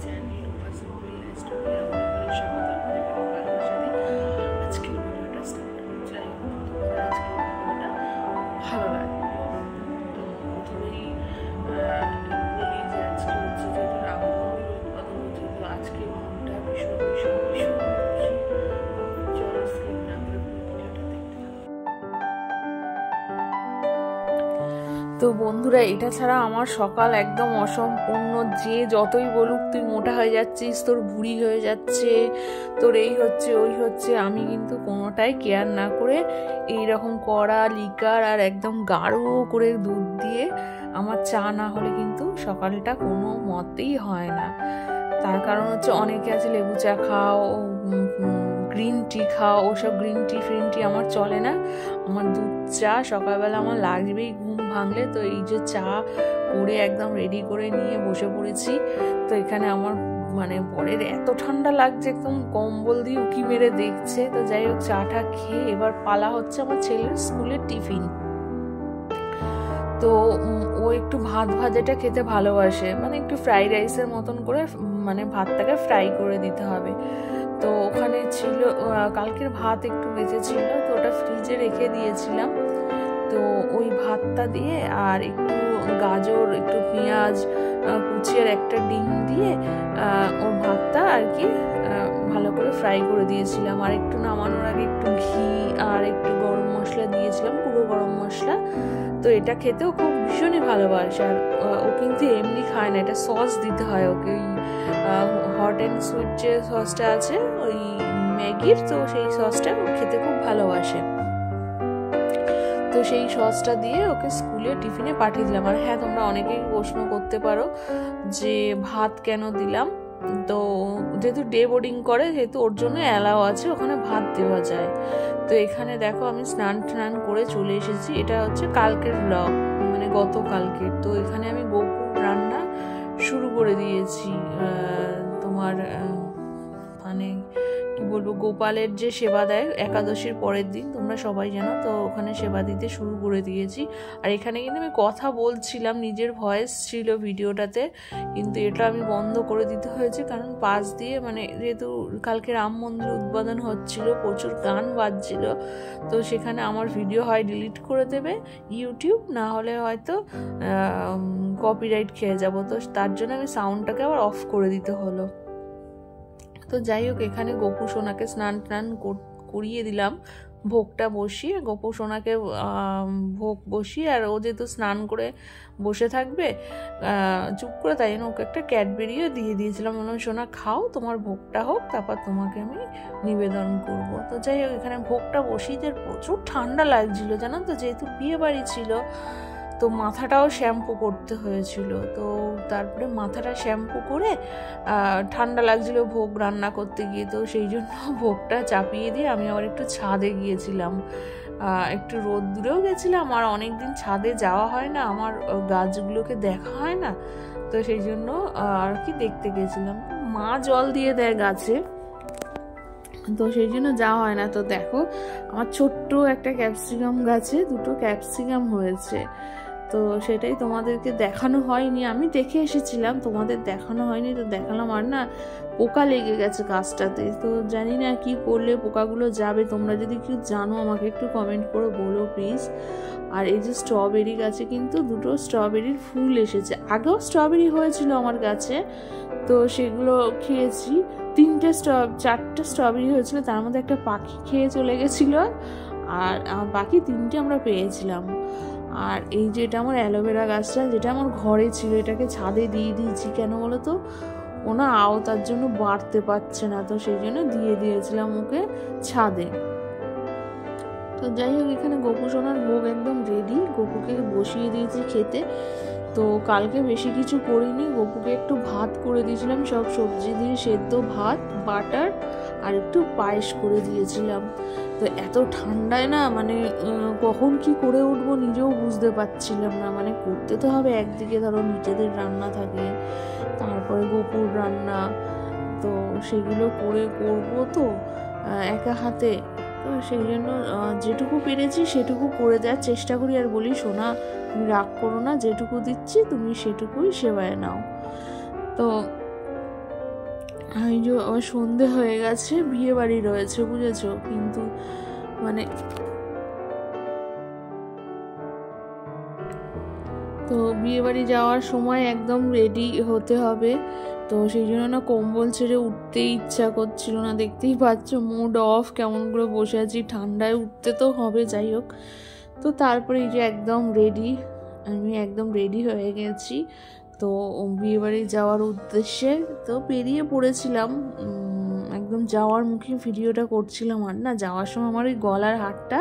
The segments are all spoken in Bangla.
চ্যানেল সিম্পলি লাইফস্টাইল আপনাদের স্বাগত। ভালোবাসা দিই। আজকে ভিডিওটা স্টার্ট করছি। আজকে ভিডিওটা ভালো লাগবে। তো প্রথমেই বলি যে আজকে হচ্ছে যেহেতু রামনবমীর উৎপাদন হচ্ছে, তো আজকে মনটা ভীষণ ভীষণ ভীষণ খুশি। চলো স্ক্রিন না করে ভিডিওটা দেখতে থাকো। তো বন্ধুরা, এটা ছাড়া আমার সকাল একদম অসম্পূর্ণ। যে যতই বলুক তুই মোটা হয়ে যাচ্ছিস, তোর ভুঁড়ি হয়ে যাচ্ছে, তোর এই হচ্ছে ওই হচ্ছে, আমি কিন্তু কোনোটাই কেয়ার না করে এইরকম কড়া লিকার আর একদম গাঢ় করে দুধ দিয়ে আমার চা না হলে কিন্তু সকালটা কোনো মতেই হয় না। তার কারণ হচ্ছে অনেকে আছে লেবু চা খাও, গ্রিন টি খাও, ওসব গ্রিন টি ফ্রিন টি আমার চলে না। আমার দুধ চা সকালবেলা আমার লাগবেই ঘুম ভাঙলে। তো এই যে চা করে একদম রেডি করে নিয়ে বসে পড়েছি। তো এখানে আমার মানে বরের এত ঠান্ডা লাগছে, একদম কম্বল দিয়ে উকি মেরে দেখছে। তো যাই হোক, চাটা খেয়ে এবার পালা হচ্ছে আমার ছেলের স্কুলের টিফিন। তো ও একটু ভাত ভাজাটা খেতে ভালোবাসে, মানে একটু ফ্রাইড রাইসের মতন করে, মানে ভাতটাকে ফ্রাই করে দিতে হবে। তো ওখানে ছিল কালকের ভাত একটু বেঁচে ছিল, তো ওটা ফ্রিজে রেখে দিয়েছিলাম। তো ওই ভাতটা দিয়ে আর একটু গাজর, একটু পেঁয়াজ কুচিয়ে একটা ডিম দিয়ে ওর ভাতটা আর কি ভালো করে ফ্রাই করে দিয়েছিলাম। আর একটু নামানোর আগে একটু ঘি আর একটু গরম মশলা দিয়েছিলাম, পুরো গরম মশলা। তো এটা খেতেও খুব ভীষণই ভালোবাসে। আর ও কিন্তু এমনি খায় না, এটা সস দিতে হয় ওকে। ওই হট অ্যান্ড সুইট যে সসটা আছে ওই ম্যাগির, তো সেই সসটা ও খেতে খুব ভালোবাসে। তো সেই সসটা দিয়ে ওকে স্কুলে টিফিনে পাঠিয়ে দিলাম। আর হ্যাঁ, তোমরা অনেকেই প্রশ্ন করতে পারো যে ভাত কেন দিলাম। তো যেহেতু ডে বোর্ডিং করে, যেহেতু ওর জন্য অ্যালাও আছে, ওখানে ভাত দেওয়া যায়। তো এখানে দেখো আমি স্নান করে চলে এসেছি। এটা হচ্ছে কালকের ব্লগ, মানে গতকালকের। তো এখানে আমি গোপুর রান্না শুরু করে দিয়েছি। তোমার মানে কি বলবো, গোপালের যে সেবা দেয় একাদশীর পরের দিন, তোমরা সবাই জানো। তো ওখানে সেবা দিতে শুরু করে দিয়েছি। আর এখানে কিন্তু আমি কথা বলছিলাম, নিজের ভয়েস ছিল ভিডিওটাতে, কিন্তু এটা আমি বন্ধ করে দিতে হয়েছে। কারণ পাশ দিয়ে মানে যেহেতু কালকে রাম মন্দির উদ্বোধন হচ্ছিল, প্রচুর গান বাজছিল। তো সেখানে আমার ভিডিও হয় ডিলিট করে দেবে ইউটিউব, না হলে হয়তো কপিরাইট খেয়ে যাব। তো তার জন্য আমি সাউন্ডটাকে আবার অফ করে দিতে হলো। তো যাই হোক, এখানে গোপু সোনাকে স্নান করিয়ে দিলাম, ভোগটা বসিয়ে গোপু সোনাকে ভোগ বসিয়ে। আর ও যেহেতু স্নান করে বসে থাকবে চুপ করে, তাই জন্য ওকে একটা ক্যাডবেরিও দিয়ে দিয়েছিলাম। বললাম সোনা খাও, তোমার ভোগটা হোক, তারপর তোমাকে আমি নিবেদন করব। তো যাই হোক, এখানে ভোগটা বসিয়ে যে প্রচুর ঠান্ডা লাগছিল জানো তো, যেহেতু বিয়ে বাড়ি ছিল। তো মাথাটাও শ্যাম্পু করতে হয়েছিল। তো তারপরে মাথাটা শ্যাম্পু করে ঠান্ডা লাগছিল ভোগ রান্না করতে গিয়ে। তো সেই জন্য ভোগটা চাপিয়ে দিয়ে আমি আবার একটু ছাদে গিয়েছিলাম, একটু রোদ্দুরেও গেছিলাম। আর অনেকদিন ছাদে যাওয়া হয় না, আমার গাছগুলোকে দেখা হয় না। তো সেই জন্য আর কি দেখতে গেছিলাম। মা জল দিয়ে দেয় গাছে, তো সেই জন্য যাওয়া হয় না। তো দেখো, আমার ছোট্ট একটা ক্যাপসিকাম গাছে দুটো ক্যাপসিকাম হয়েছে। তো সেটাই তোমাদেরকে দেখানো হয়নি, আমি দেখে এসেছিলাম, তোমাদের দেখানো হয়নি। তো দেখালাম। আর না, পোকা লেগে গেছে গাছটাতে। তো জানি না কি করলে পোকাগুলো যাবে। তোমরা যদি কেউ জানো আমাকে একটু কমেন্ট করে বলো প্লিজ। আর এই যে স্ট্রবেরি গাছে কিন্তু দুটো স্ট্রবেরির ফুল এসেছে। আগেও স্ট্রবেরি হয়েছিল আমার গাছে, তো সেগুলো খেয়েছি। চারটে স্ট্রবেরি হয়েছিল, তার মধ্যে একটা পাখি খেয়ে চলে গেছিল, আর বাকি তিনটে আমরা পেয়েছিলাম। আর এই যে এটা আমার অ্যালোভেরা গাছটা, যেটা আমার ঘরে ছিল, এটাকে ছাদে দিয়ে দিয়েছি। কেন বলো তো, ও না আওতার জন্য বাড়তে পারছে না, তো সেই জন্য দিয়ে দিয়েছিলাম ওকে ছাদে। তো যাই হোক, এখানে গোপু সোনার ভোগ একদম রেডি, গোপুকে বসিয়ে দিয়েছি খেতে। তো কালকে বেশি কিছু করিনি, গোপুকে একটু ভাত করে দিয়েছিলাম, সব সবজি দিয়ে সেদ্ধ ভাত, বাটার আর একটু পায়েস করে দিয়েছিলাম। তো এত ঠান্ডায় না, মানে কখন কি করে উঠবো নিজেও বুঝতে পারছিলাম না। মানে করতে তো হবে, একদিকে ধরো নিজেদের রান্না থাকে, তারপরে গোপুর রান্না, তো সেগুলো করবো তো একা হাতে। তো সেই জন্য যেটুকু পেরেছি সেটুকু করে দেওয়ার চেষ্টা করি। আর বলি সোনা, তুমি রাগ করো না, যেটুকু দিচ্ছি তুমি সেটুকুই সেবায় নাও। তো এই যে আমার সন্ধে হয়ে গেছে, বিয়ে বাড়ি রয়েছে বুঝেছো, কিন্তু মানে তো বিয়ে বাড়ি যাওয়ার সময় একদম রেডি হতে হবে, তো সেই জন্য না কম্বল ছেড়ে উঠতেই ইচ্ছা করছিল না। দেখতেই পাচ্ছ মুড অফ, কেমন করে বসে আছি, ঠান্ডায় উঠতে তো হবে। যাই হোক, তো তারপরে এই যে একদম রেডি, আমি একদম রেডি হয়ে গেছি তো বিয়েবাড়ি যাওয়ার উদ্দেশ্যে। তো বেরিয়ে পড়েছিলাম, একদম যাওয়ার মুখে ভিডিওটা করছিলাম। আর না যাওয়ার সময় আমার ওই গলার হারটা,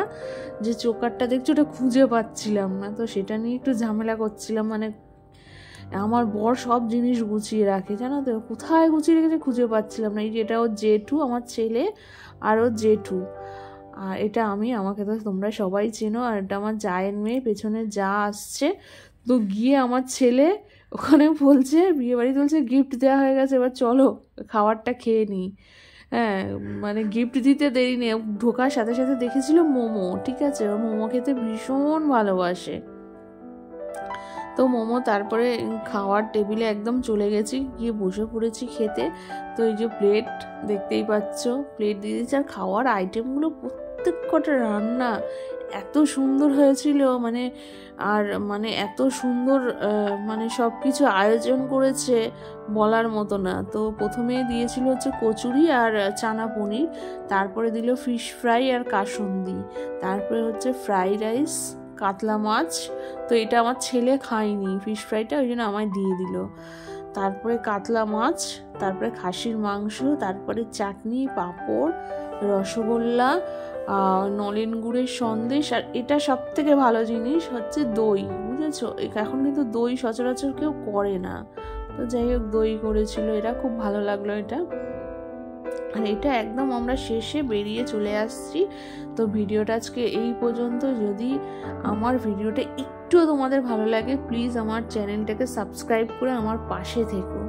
যে চোকারটা দেখছো, ওটা খুঁজে পাচ্ছিলাম না, তো সেটা নিয়ে একটু ঝামেলা করছিলাম। মানে আমার বর সব জিনিস গুছিয়ে রাখে জানো তো, কোথায় গুছিয়ে রেখেছে খুঁজে পাচ্ছিলাম না। এই যে এটা ওর জেঠু, আমার ছেলে আর ওর জেঠু, আর এটা আমি, আমাকে তো তোমরা সবাই চেনো। আর এটা আমার জায়ের মেয়ে, পেছনে যা আসছে। তো গিয়ে আমার ছেলে ওখানে বলছে, বিয়ে বাড়ি বলছে গিফট দেওয়া হয়ে গেছে, এবার চলো খাবারটা খেয়ে নিই। হ্যাঁ, মানে গিফট দিতে দেরি নেই, ঢোকার সাথে সাথে দেখেছিল মোমো। ঠিক আছে, ও মোমো খেতে ভীষণ ভালোবাসে। তো মোমো তারপরে খাওয়ার টেবিলে একদম চলে গেছি, গিয়ে বসে পড়েছি খেতে। তো এই যে প্লেট দেখতেই পাচ্ছ, প্লেট দিয়ে দিচ্ছে। আর খাওয়ার আইটেমগুলো প্রত্যেক কটা রান্না এত সুন্দর হয়েছিল, মানে আর মানে এত সুন্দর, মানে সব কিছু আয়োজন করেছে বলার মতো না। তো প্রথমে দিয়েছিল হচ্ছে কচুরি আর চানা পনির, তারপরে দিল ফিশ ফ্রাই আর কাসুন্দি, তারপরে হচ্ছে ফ্রাইড রাইস, কাতলা মাছ। তো এটা আমার ছেলে খায়নি ফিশ ফ্রাইটা, ওই জন্য আমায় দিয়ে দিল। তারপরে কাতলা মাছ, তারপরে খাসির মাংস, তারপরে চাটনি, পাঁপড়, রসগোল্লা, নলেন গুড়ের সন্দেশ। আর এটা সব থেকে ভালো জিনিস হচ্ছে দই, বুঝেছো, এখন কিন্তু দই সচরাচর কেউ করে না। তো যাই হোক, দই করেছিল, এটা খুব ভালো লাগলো এটা। আর এটা একদম আমরা শেষে বেরিয়ে চলে আসছি। তো ভিডিওটা আজকে এই পর্যন্ত। যদি আমার ভিডিওটা একটু তোমাদের ভালো লাগে, প্লিজ আমার চ্যানেলটাকে সাবস্ক্রাইব করে আমার পাশে থেকো।